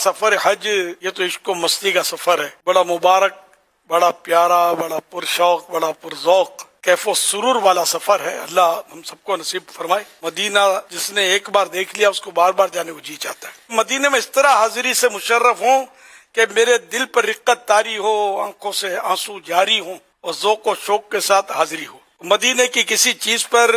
سفر حج یہ تو عشق و مستی کا سفر ہے، بڑا مبارک، بڑا پیارا، بڑا پرشوق، بڑا پرذوق، کیف و سرور والا سفر ہے۔ اللہ ہم سب کو نصیب فرمائے۔ مدینہ جس نے ایک بار دیکھ لیا اس کو بار بار جانے کو جی چاہتا ہے۔ مدینہ میں اس طرح حاضری سے مشرف ہوں کہ میرے دل پر رقت طاری ہو، آنکھوں سے آنسو جاری ہوں اور ذوق و شوق کے ساتھ حاضری ہو۔ مدینہ کی کسی چیز پر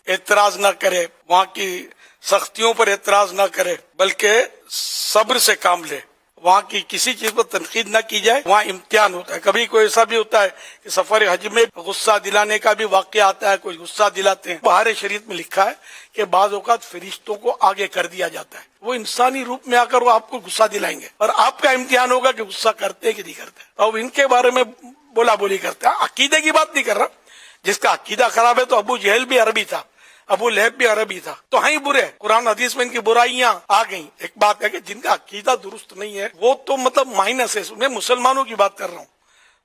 اعتراض نہ کرے، وہاں کی سختیوں پر اعتراض نہ کرے، بلکہ صبر سے کام لے۔ وہاں کی کسی چیز پر تنقید نہ کی جائے، وہاں امتحان ہوتا ہے۔ کبھی کوئی ایسا بھی ہوتا ہے کہ سفر حج میں غصہ دلانے کا بھی واقعہ آتا ہے، کوئی غصہ دلاتے ہیں۔ بہار شریعت میں لکھا ہے کہ بعض اوقات فرشتوں کو آگے کر دیا جاتا ہے، وہ انسانی روپ میں آ کر وہ آپ کو غصہ دلائیں گے، اور آپ کا امتحان ہوگا کہ غصہ کرتے کہ نہیں کرتے۔ اب ان کے بارے میں بولا بولی کرتے ہیں، عقیدے کی بات نہیں کر رہا۔ جس کا عقیدہ خراب ہے تو ابو جہل بھی عربی تھا، ابو لہب بھی عربی تھا، تو ہیں برے۔ قرآن حدیث میں ان کی برائیاں آ گئیں۔ ایک بات ہے کہ جن کا عقیدہ درست نہیں ہے وہ تو مطلب مائنس ہے، میں مسلمانوں کی بات کر رہا ہوں۔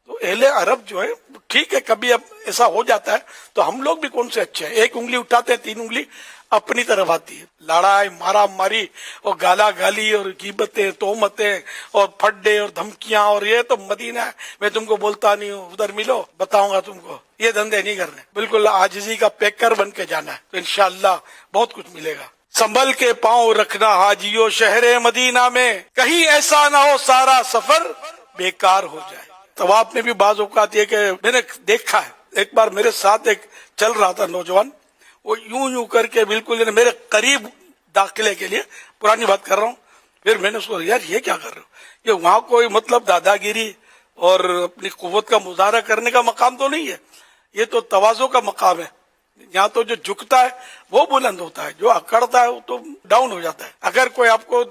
تو اہل عرب جو ہے ٹھیک ہے، کبھی اب ایسا ہو جاتا ہے، تو ہم لوگ بھی کون سے اچھے ہیں؟ ایک انگلی اٹھاتے ہیں، تین انگلی اپنی طرف آتی ہے۔ لڑائی مارا ماری اور گالا گالی اور غیبتیں، تہمتیں اور پھڈے اور دھمکیاں، اور یہ تو مدینہ ہے، میں تم کو بولتا نہیں ہوں، ادھر ملو بتاؤں گا تم کو، یہ دھندے نہیں کرنے۔ بالکل عاجزی کا پیکر بن کے جانا ہے، تو انشاءاللہ بہت کچھ ملے گا۔ سنبھل کے پاؤں رکھنا حاجیو شہر مدینہ میں، کہیں ایسا نہ ہو سارا سفر بیکار ہو جائے۔ طواف میں بھی بعض اوقات یہ کہ میں نے دیکھا ہے، ایک بار میرے ساتھ ایک چل رہا تھا نوجوان، وہ یوں کر کے بالکل میرے قریب داخلے کے لیے، پرانی بات کر رہا ہوں، پھر میں نے اس کو یار یہ کیا کر رہے ہو؟ یہ وہاں کوئی مطلب دادا گیری اور اپنی قوت کا مظاہرہ کرنے کا مقام تو نہیں ہے، یہ تو تواضع کا مقام ہے۔ یہاں تو جو جھکتا ہے وہ بلند ہوتا ہے، جو اکڑتا ہے وہ تو ڈاؤن ہو جاتا ہے۔ اگر کوئی آپ کو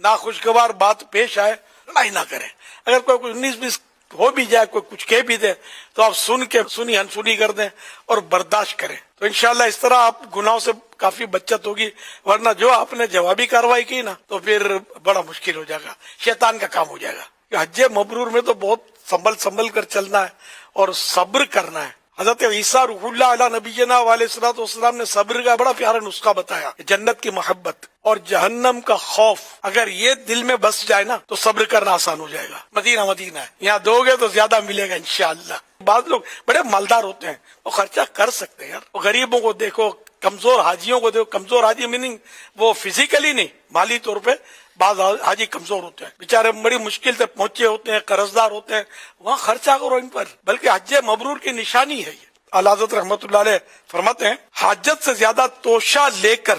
ناخوشگوار بات پیش آئے، لڑائی نہ کریں۔ اگر کوئی 19-20 ہو بھی جائے، کوئی کچھ کہہ بھی دے، تو آپ سن کے سنی انسنی کر دیں اور برداشت کریں، تو انشاءاللہ اس طرح آپ گناہوں سے کافی بچت ہوگی۔ ورنہ جو آپ نے جوابی کارروائی کی نا، تو پھر بڑا مشکل ہو جائے گا، شیطان کا کام ہو جائے گا۔ حج مبرور میں تو بہت سنبھل کر چلنا ہے اور صبر کرنا ہے۔ حضرت عیسیٰ روح اللہ علیہ نبینا علیہ الصلوۃ والسلام نے صبر کا بڑا پیارا نسخہ بتایا۔ جنت کی محبت اور جہنم کا خوف اگر یہ دل میں بس جائے نا، تو صبر کرنا آسان ہو جائے گا۔ مدینہ ہے، یہاں دو گے تو زیادہ ملے گا انشاءاللہ۔ بعض لوگ بڑے مالدار ہوتے ہیں، وہ خرچہ کر سکتے ہیں یار۔ غریبوں کو دیکھو، کمزور حاجیوں کو دیکھو۔ کمزور حاجی میننگ وہ فزیکلی نہیں، مالی طور پہ بعض حاجی کمزور ہوتے ہیں، بیچارے بڑی مشکل سے پہنچے ہوتے ہیں، قرض دار ہوتے ہیں، وہاں خرچہ کرو ان پر، بلکہ حج مبرور کی نشانی ہے یہ۔ اعلیٰ حضرت رحمت اللہ علیہ فرماتے ہیں، حاجت سے زیادہ توشہ لے کر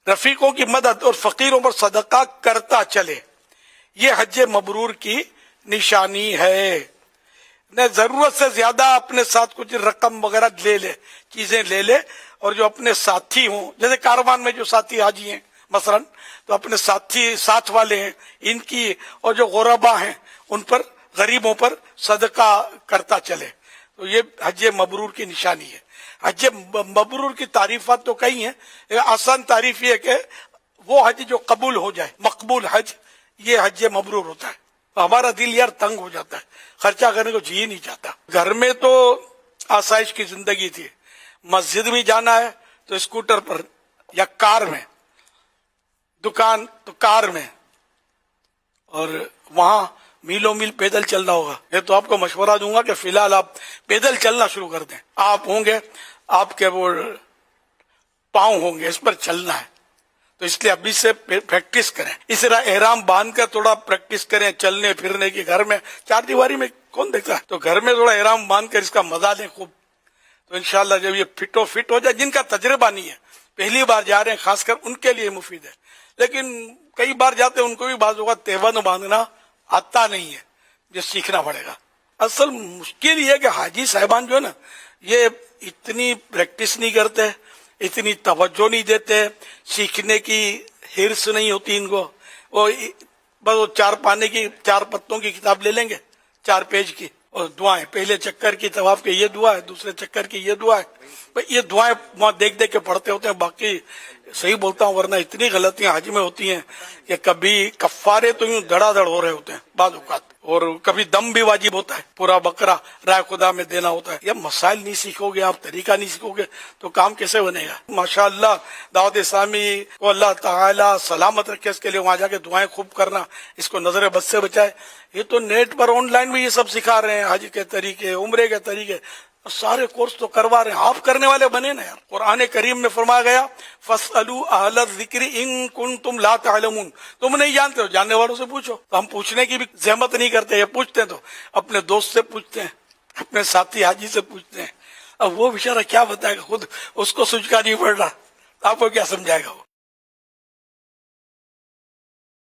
رفیقوں کی مدد اور فقیروں پر صدقہ کرتا چلے، یہ حج مبرور کی نشانی ہے۔ نہ ضرورت سے زیادہ اپنے ساتھ کچھ رقم وغیرہ لے لے، چیزیں لے لے، اور جو اپنے ساتھی ہوں، جیسے کاروان میں جو ساتھی حاجی ہیں مثلا، تو اپنے ساتھی ساتھ والے ہیں ان کی، اور جو غربا ہیں ان پر، غریبوں پر صدقہ کرتا چلے، تو یہ حج مبرور کی نشانی ہے۔ حج مبرور کی تعریفات تو کئی ہیں، آسان تعریف یہ ہے کہ وہ حج جو قبول ہو جائے، مقبول حج، یہ حج مبرور ہوتا ہے۔ ہمارا دل یار تنگ ہو جاتا ہے، خرچہ کرنے کو جی نہیں چاہتا۔ گھر میں تو آسائش کی زندگی تھی، مسجد میں جانا ہے تو اسکوٹر پر یا کار میں، دکان تو کار میں، اور وہاں میلوں میل پیدل چلنا ہوگا۔ یہ تو آپ کو مشورہ دوں گا کہ فی الحال آپ پیدل چلنا شروع کر دیں۔ آپ ہوں گے، آپ کے وہ پاؤں ہوں گے، اس پر چلنا ہے، تو اس لیے ابھی سے پریکٹس کریں۔ اس طرح احرام باندھ کر تھوڑا پریکٹس کریں چلنے پھرنے کی۔ گھر میں چار دیواری میں کون دیکھتا ہے، تو گھر میں تھوڑا احرام باندھ کر اس کا مزہ لیں خوب، تو انشاءاللہ جب یہ فٹ ہو جائے، جن کا تجربہ نہیں ہے، پہلی بار جا رہے ہیں، خاص کر ان کے لیے مفید ہے۔ لیکن کئی بار جاتے ہیں، ان کو بھی بعض اوقات تہبند باندھنا آتا نہیں ہے، یہ سیکھنا پڑے گا۔ اصل مشکل یہ ہے کہ حاجی صاحبان جو ہے نا، یہ اتنی پریکٹس نہیں کرتے، اتنی توجہ نہیں دیتے، سیکھنے کی ہرس نہیں ہوتی ان کو۔ وہ بس وہ چار پتوں کی کتاب لے لیں گے، 4 پیج کی، اور دعائیں، پہلے چکر کی طواف کی یہ دعا ہے، دوسرے چکر کی یہ دعا ہے، یہ دعائیں وہاں دیکھ کے پڑھتے ہوتے ہیں، باقی صحیح بولتا ہوں، ورنہ اتنی غلطیاں حج میں ہوتی ہیں کہ کبھی کفارے تو یوں دھڑا دھڑ ہو رہے ہوتے ہیں بعض اوقات، اور کبھی دم بھی واجب ہوتا ہے، پورا بکرا رائے خدا میں دینا ہوتا ہے. یہ مسائل نہیں سیکھو گے آپ، طریقہ نہیں سیکھو گے تو کام کیسے بنے گا؟ ماشاءاللہ دعوت اسلامی کو اللہ تعالی سلامت رکھے، اس کے لیے وہاں جا کے دعائیں خوب کرنا، اس کو نظر بد سے بچائے. یہ تو نیٹ پر آن لائن بھی یہ سب سکھا رہے ہیں، حج کے طریقے، عمرے کے طریقے، سارے کورس تو کروا رہے ہیں. آپ کرنے والے بنے نا یار. قرآن کریم میں فرمایا گیا فَاسْأَلُوا أَهْلَ الذِّكْرِ إِن كُنتُمْ لَا تَعْلَمُونَ، تم نہیں جانتے ہو، جاننے والوں سے پوچھو. تو ہم پوچھنے کی بھی زحمت نہیں کرتے، یہ پوچھتے ہیں تو اپنے دوست سے پوچھتے ہیں، اپنے ساتھی حاجی سے پوچھتے ہیں. اب وہ بیچارہ کیا بتائے گا، خود اس کو سوچ کا نہیں پڑ رہا، آپ کو کیا سمجھائے گا وہ.